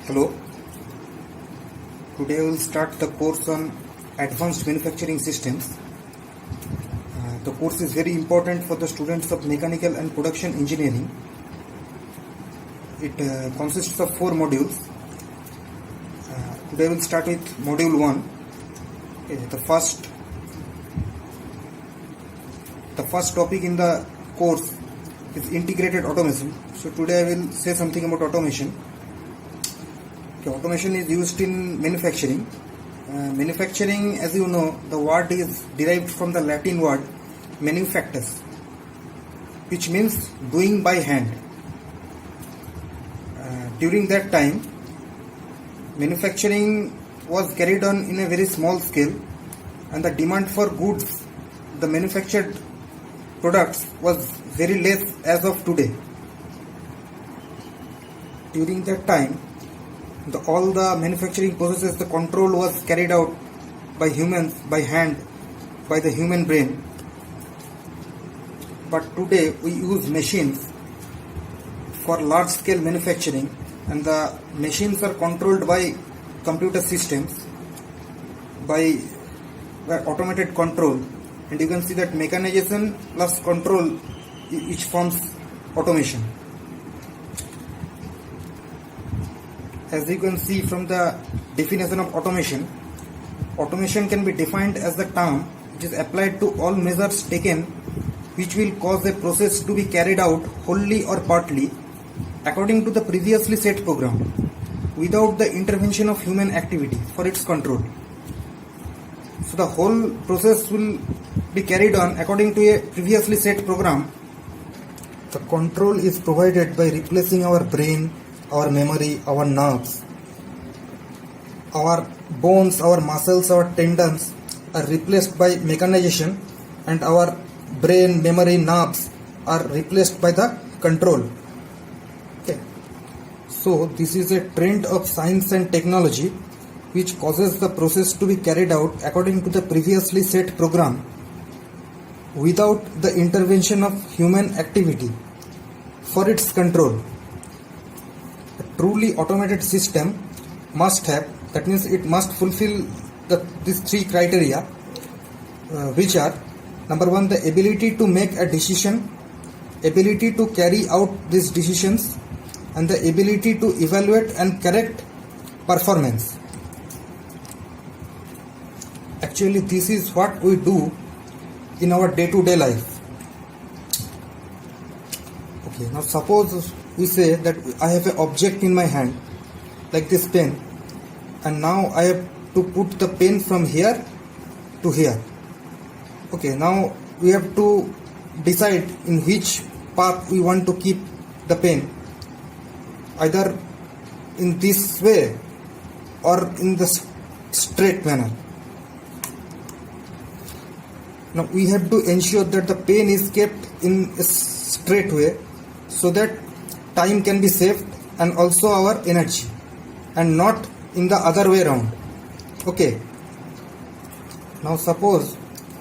Hello. Today we will start the course on Advanced Manufacturing Systems. The course is very important for the students of Mechanical and Production Engineering. It consists of 4 modules. Today we will start with Module 1. The first topic in the course is Integrated Automation. So today I will say something about automation. Automation is used in manufacturing. Manufacturing, as you know, the word is derived from the Latin word manufactus, which means doing by hand. During that time, manufacturing was carried on in a very small scale, and the demand for goods, the manufactured products, was very less as of today. During that time, all the manufacturing processes, the control was carried out by humans, by hand, by the human brain. But today we use machines for large scale manufacturing, and the machines are controlled by computer systems, by automated control, and you can see that mechanization plus control which forms automation. As you can see from the definition of automation, automation can be defined as the term which is applied to all measures taken which will cause a process to be carried out wholly or partly according to the previously set program without the intervention of human activity for its control. So the whole process will be carried on according to a previously set program. The control is provided by replacing our brain, our memory, our nerves, our bones, our muscles, our tendons are replaced by mechanization, and our brain, memory, nerves are replaced by the control. Okay. So this is a trend of science and technology which causes the process to be carried out according to the previously set program without the intervention of human activity for its control. Truly automated system must have, that means it must fulfill these 3 criteria, which are: number 1, the ability to make a decision, ability to carry out these decisions, and the ability to evaluate and correct performance. Actually, this is what we do in our day-to-day life. Okay, now suppose we say that I have an object in my hand, like this pen, and now I have to put the pen from here to here. Okay, now we have to decide in which path we want to keep the pen, either in this way or in the straight manner. Now we have to ensure that the pen is kept in a straight way so that time can be saved and also our energy, and not in the other way around. Okay. Now suppose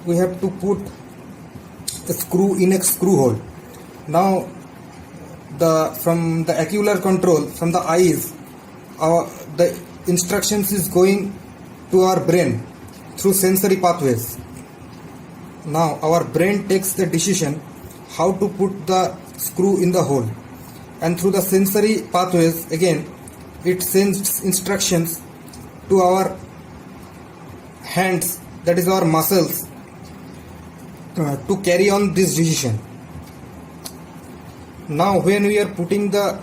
we have to put a screw in a screw hole. Now from the ocular control, from the eyes, the instructions is going to our brain through sensory pathways. Now our brain takes the decision how to put the screw in the hole, and through the sensory pathways again it sends instructions to our hands, that is our muscles, to carry on this decision. Now when we are putting the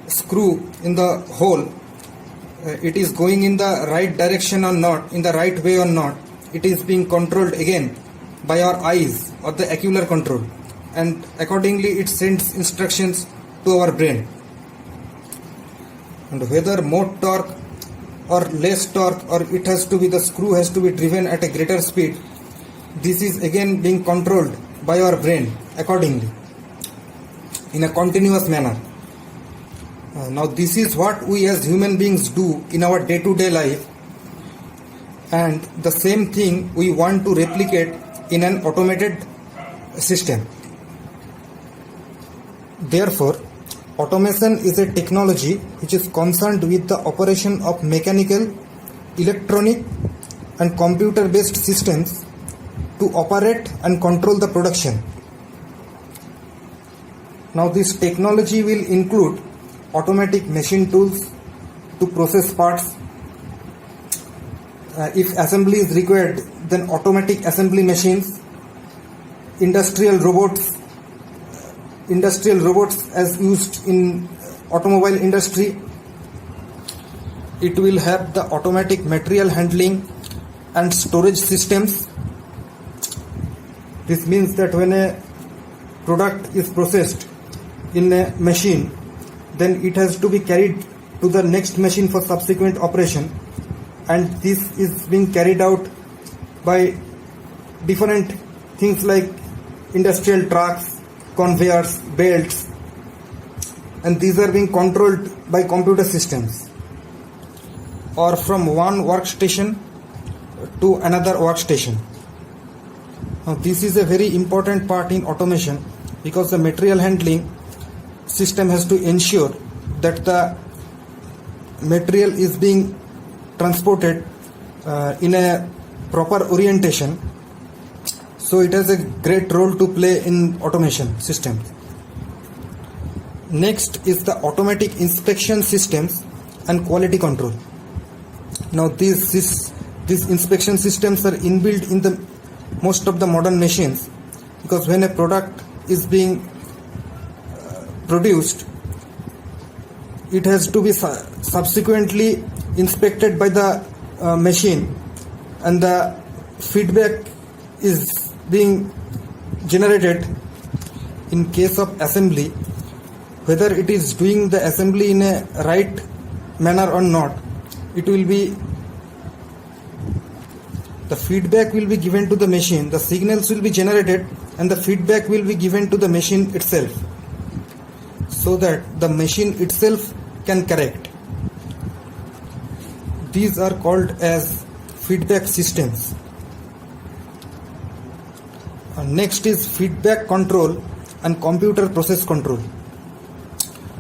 screw in the hole, it is going in the right direction or not, in the right way or not, it is being controlled again by our eyes or the ocular control, and accordingly it sends instructions to our brain. And whether more torque or less torque, or it has to be, the screw has to be driven at a greater speed, this is again being controlled by our brain accordingly in a continuous manner. Now this is what we as human beings do in our day-to-day life, and the same thing we want to replicate in an automated system. Therefore, Automation is a technology which is concerned with the operation of mechanical, electronic and computer-based systems to operate and control the production. Now this technology will include automatic machine tools to process parts. If assembly is required, then automatic assembly machines, industrial robots as used in automobile industry. It will have the automatic material handling and storage systems. This means that when a product is processed in a machine, then it has to be carried to the next machine for subsequent operation, and this is being carried out by different things like industrial trucks, conveyors, belts, and these are being controlled by computer systems or from one workstation to another workstation. Now this is a very important part in automation, because the material handling system has to ensure that the material is being transported in a proper orientation. So it has a great role to play in automation systems. Next is the automatic inspection systems and quality control. Now these inspection systems are inbuilt in the most of the modern machines, because when a product is being produced, it has to be subsequently inspected by the machine, and the feedback is being generated. In case of assembly, whether it is doing the assembly in a right manner or not, the feedback will be given to the machine, the signals will be generated, and the feedback will be given to the machine itself, so that the machine itself can correct. These are called as feedback systems. Next is feedback control and computer process control.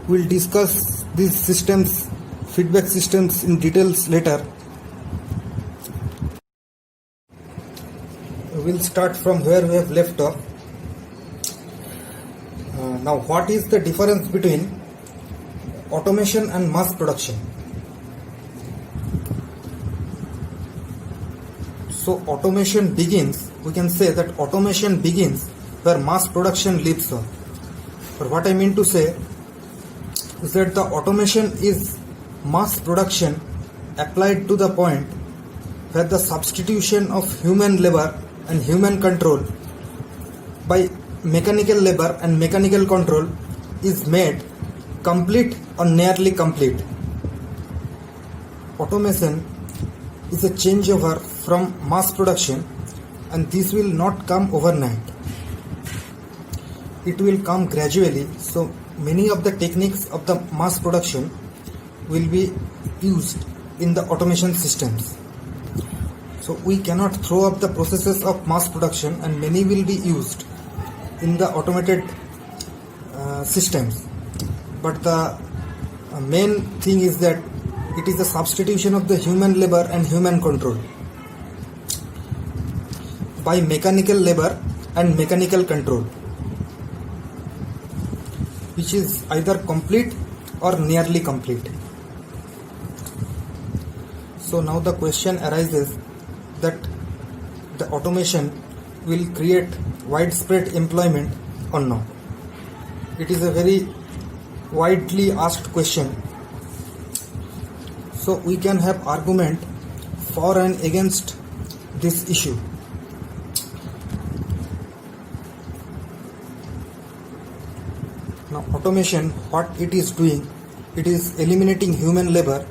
We'll discuss these systems, feedback systems, in details later. We'll start from where we have left off. Now, what is the difference between automation and mass production? So automation begins, we can say that automation begins where mass production leaves off. But what I mean to say is that the automation is mass production applied to the point where the substitution of human labor and human control by mechanical labor and mechanical control is made complete or nearly complete. Automation is a changeover from mass production, and this will not come overnight. It will come gradually. So many of the techniques of the mass production will be used in the automation systems. So we cannot throw up the processes of mass production, and many will be used in the automated systems. But the main thing is that it is the substitution of the human labor and human control by mechanical labor and mechanical control, which is either complete or nearly complete. So now the question arises that the automation will create widespread employment or not. It is a very widely asked question. So we can have argument for and against this issue. Now automation, what it is doing, it is eliminating human labor,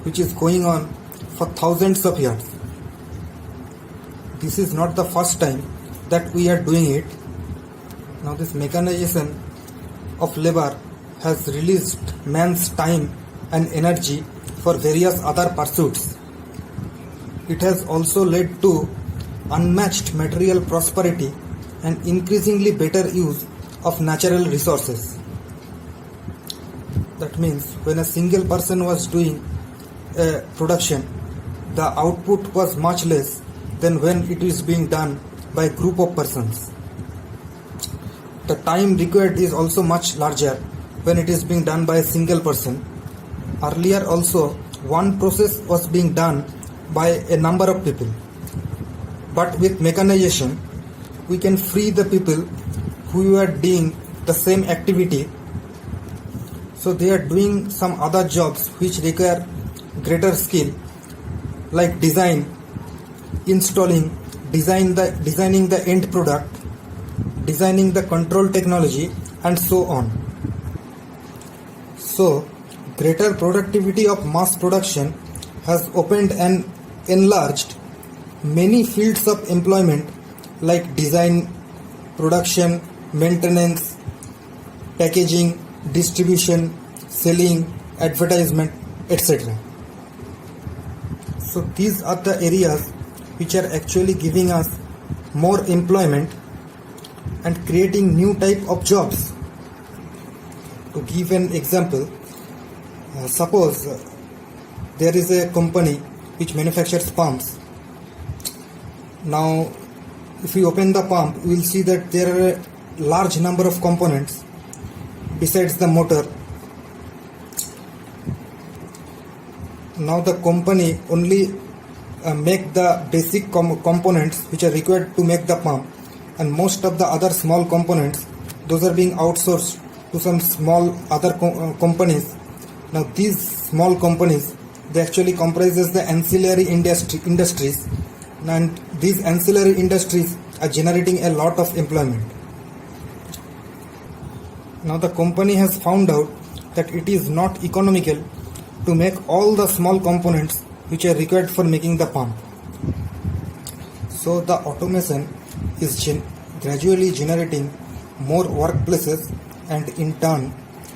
which is going on for thousands of years. This is not the first time that we are doing it. Now this mechanization of labor has released man's time and energy for various other pursuits. It has also led to unmatched material prosperity and increasingly better use of natural resources. means when a single person was doing production, the output was much less than when it is being done by a group of persons. The time required is also much larger when it is being done by a single person. Earlier also, one process was being done by a number of people. But with mechanization, we can free the people who are doing the same activity. So they are doing some other jobs which require greater skill, like design, installing, designing the end product, designing the control technology, and so on. So, greater productivity of mass production has opened and enlarged many fields of employment like design, production, maintenance, packaging, distribution, selling, advertisement, etc. So these are the areas which are actually giving us more employment and creating new type of jobs. To give an example, suppose there is a company which manufactures pumps. Now, if we open the pump, we will see that there are a large number of components besides the motor. Now the company only make the basic components which are required to make the pump, and most of the other small components, those are being outsourced to some small other companies. Now these small companies, they actually comprises the ancillary industries, and these ancillary industries are generating a lot of employment. Now the company has found out that it is not economical to make all the small components which are required for making the pump. So the automation is gradually generating more workplaces and in turn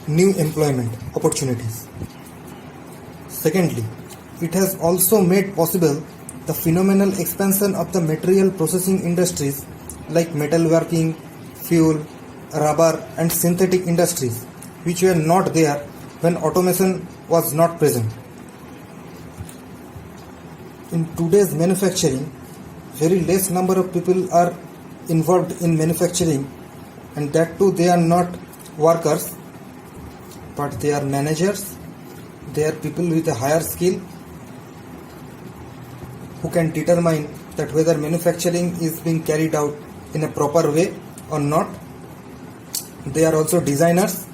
new employment opportunities. Secondly, it has also made possible the phenomenal expansion of the material processing industries like metalworking, fuel, rubber and synthetic industries, which were not there when automation was not present. In today's manufacturing, very less number of people are involved in manufacturing, and that too they are not workers, but they are managers, they are people with a higher skill who can determine that whether manufacturing is being carried out in a proper way or not. They are also designers,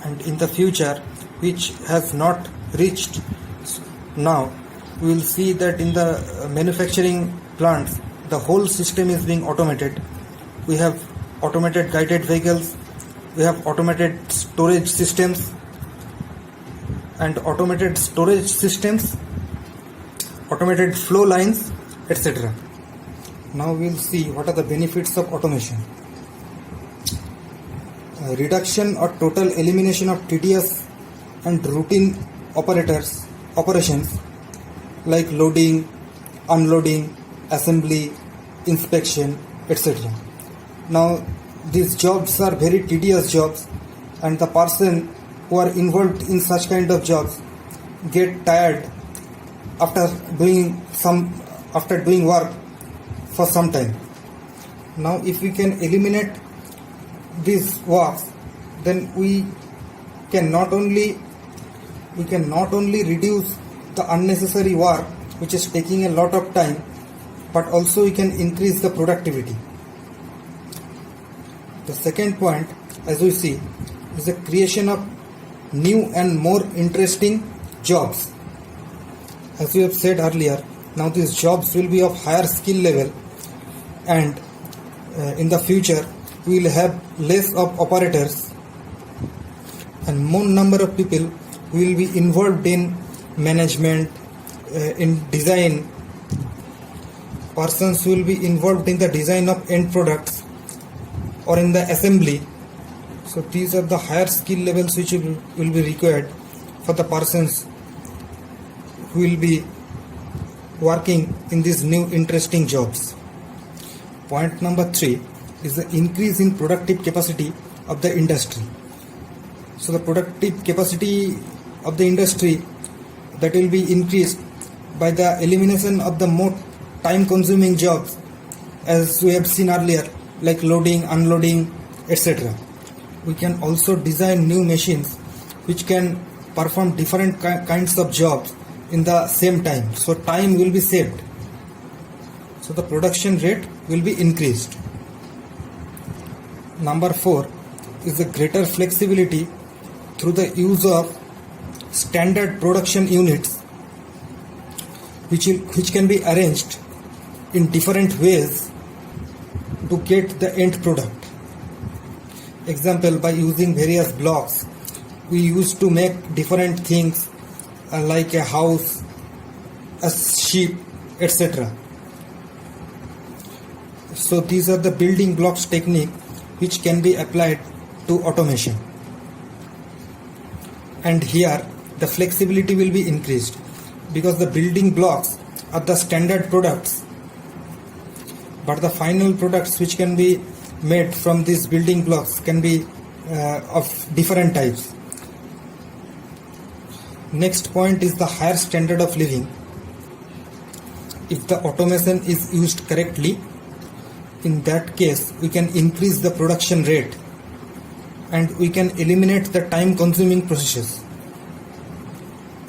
and in the future, which has not reached now, we will see that in the manufacturing plants, the whole system is being automated. We have automated guided vehicles, we have automated storage systems, automated flow lines, etc. Now we will see what are the benefits of automation. Reduction or total elimination of tedious and routine operations like loading, unloading, assembly, inspection, etc. Now these jobs are very tedious jobs, and the person who are involved in such kind of jobs get tired after doing work for some time. Now if we can eliminate these works, then we can not only reduce the unnecessary work which is taking a lot of time, but also we can increase the productivity. The second point, as we see, is the creation of new and more interesting jobs. As we have said earlier, now these jobs will be of higher skill level, and in the future we will have less of operators and more number of people who will be involved in management, in design, persons who will be involved in the design of end products or in the assembly. So these are the higher skill levels which will be required for the persons who will be working in these new interesting jobs. Point number 3 is the increase in productive capacity of the industry. So the productive capacity of the industry, that will be increased by the elimination of the more time consuming jobs, as we have seen earlier, like loading, unloading, etc. We can also design new machines which can perform different kinds of jobs in the same time. So time will be saved. So the production rate will be increased. Number 4 is the greater flexibility through the use of standard production units which can be arranged in different ways to get the end product. Example, by using various blocks, we used to make different things like a house, a ship, etc. So these are the building blocks technique which can be applied to automation. And here the flexibility will be increased because the building blocks are the standard products, but the final products which can be made from these building blocks can be of different types. Next point is the higher standard of living. If the automation is used correctly, in that case we can increase the production rate and we can eliminate the time consuming processes,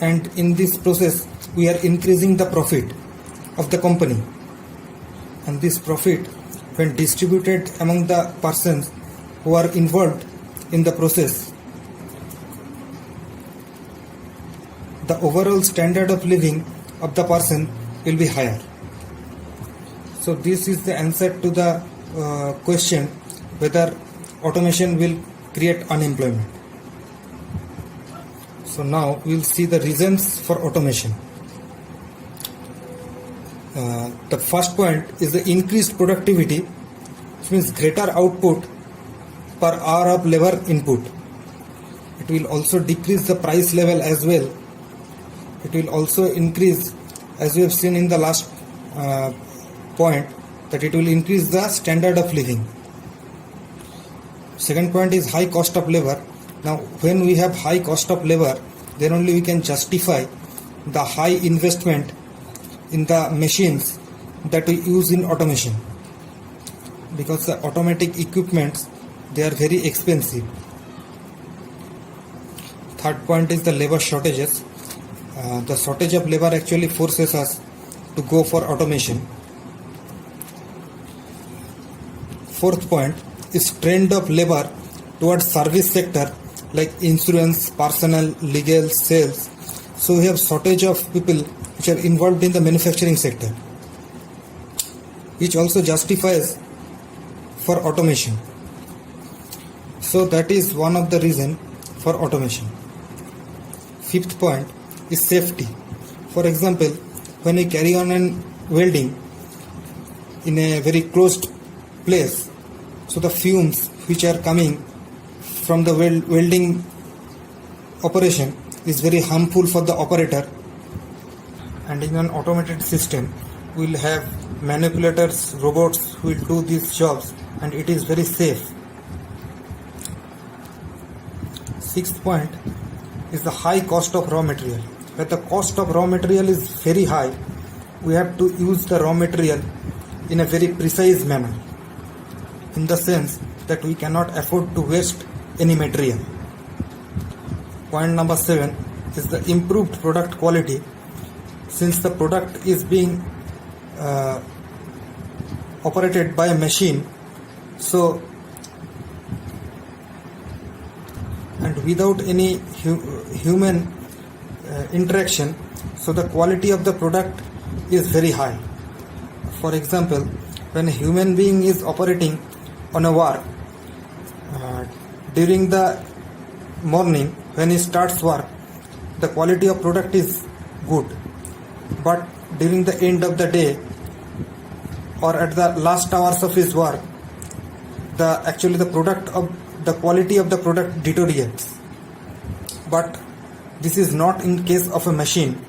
and in this process we are increasing the profit of the company, and this profit, when distributed among the persons who are involved in the process, the overall standard of living of the person will be higher. So this is the answer to the question whether automation will create unemployment. So now we will see the reasons for automation. The first point is the increased productivity, which means greater output per hour of labor input. It will also decrease the price level as well. It will also increase, as we have seen in the last point, that it will increase the standard of living. Second point is high cost of labor. Now when we have high cost of labor, then only we can justify the high investment in the machines that we use in automation, because the automatic equipments, they are very expensive. Third point is the labor shortages. The shortage of labor actually forces us to go for automation. Fourth point is trend of labor towards service sector like insurance, personnel, legal, sales. So we have shortage of people which are involved in the manufacturing sector, which also justifies for automation. So that is one of the reason for automation. Fifth point is safety. For example, when we carry on an welding in a very closed place, so the fumes which are coming from the welding operation is very harmful for the operator, and in an automated system we will have manipulators, robots who will do these jobs, and it is very safe. Sixth point is the high cost of raw material. Where the cost of raw material is very high, we have to use the raw material in a very precise manner, in the sense that we cannot afford to waste any material. Point number 7 is the improved product quality. Since the product is being operated by a machine, so and without any human interaction, so the quality of the product is very high. For example, when a human being is operating on a work, during the morning when he starts work, the quality of product is good, but during the end of the day or at the last hours of his work, the quality of the product deteriorates. But this is not in case of a machine.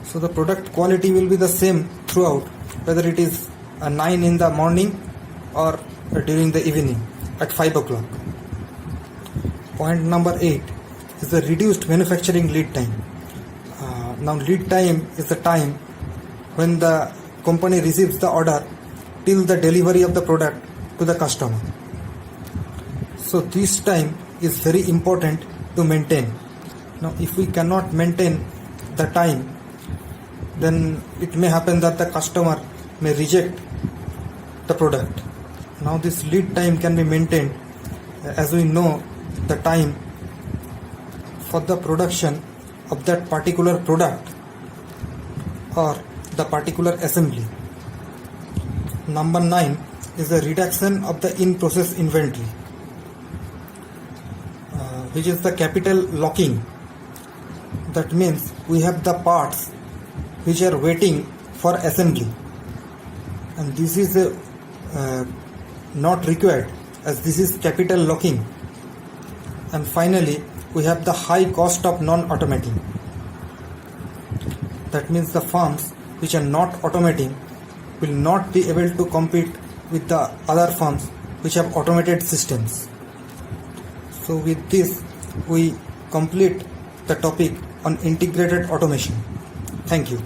So the product quality will be the same throughout, whether it is 9 in the morning or during the evening at 5 o'clock. Point number 8 is the reduced manufacturing lead time. Now lead time is the time when the company receives the order till the delivery of the product to the customer. So this time is very important to maintain. Now if we cannot maintain the time, then it may happen that the customer may reject the product. Now this lead time can be maintained as we know the time for the production of that particular product or the particular assembly. Number 9 is the reduction of the in-process inventory, which is the capital locking. That means we have the parts which are waiting for assembly, and this is not required as this is capital locking. And finally, we have the high cost of non-automating. That means the firms which are not automating will not be able to compete with the other firms which have automated systems. So with this, we complete the topic on integrated automation. Thank you.